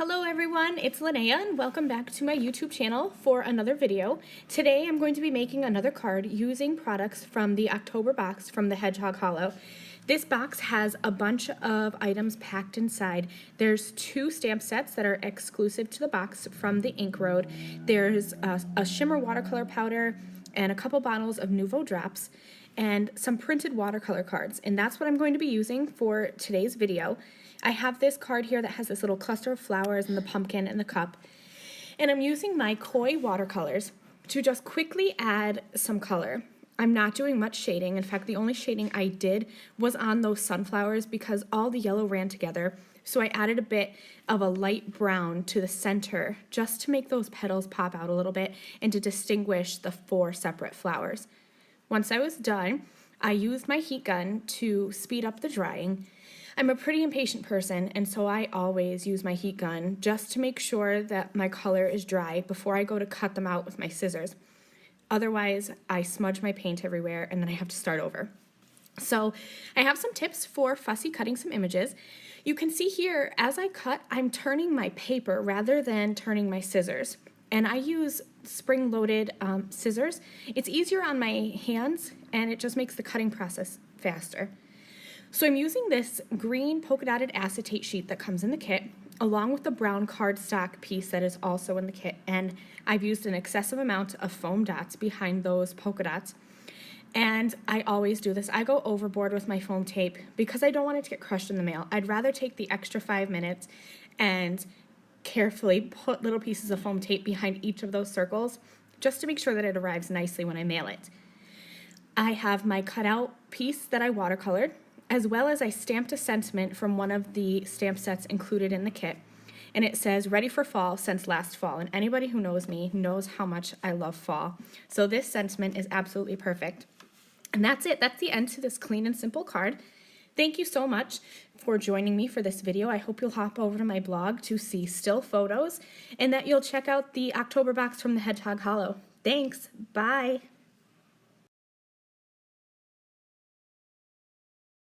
Hello everyone, it's Lynnea and welcome back to my YouTube channel for another video. Today I'm going to be making another card using products from the October box from the Hedgehog Hollow. This box has a bunch of items packed inside. There's 2 stamp sets that are exclusive to the box from the Ink Road. There's a shimmer watercolor powder and a couple bottles of Nouveau drops and some printed watercolor cards, and that's what I'm going to be using for today's video. I have this card here that has this little cluster of flowers and the pumpkin and the cup, and I'm using my Koi watercolors to just quickly add some color. I'm not doing much shading. In fact, the only shading I did was on those sunflowers because all the yellow ran together, so I added a bit of a light brown to the center just to make those petals pop out a little bit and to distinguish the 4 separate flowers. Once I was done, I used my heat gun to speed up the drying. I'm a pretty impatient person, and so I always use my heat gun just to make sure that my color is dry before I go to cut them out with my scissors. Otherwise, I smudge my paint everywhere and then I have to start over. So I have some tips for fussy cutting some images. You can see here, as I cut, I'm turning my paper rather than turning my scissors. And I use spring-loaded scissors. It's easier on my hands, and it just makes the cutting process faster. So I'm using this green polka dotted acetate sheet that comes in the kit, along with the brown cardstock piece that is also in the kit, and I've used an excessive amount of foam dots behind those polka dots. And I always do this. I go overboard with my foam tape because I don't want it to get crushed in the mail. I'd rather take the extra 5 minutes and carefully put little pieces of foam tape behind each of those circles just to make sure that it arrives nicely when I mail it. I have my cutout piece that I watercolored, as well as I stamped a sentiment from one of the stamp sets included in the kit. And it says, "Ready for fall since last fall." And anybody who knows me knows how much I love fall. So this sentiment is absolutely perfect. And that's it. That's the end to this clean and simple card. Thank you so much for joining me for this video. I hope you'll hop over to my blog to see still photos and that you'll check out the October box from the Hedgehog Hollow. Thanks. Bye.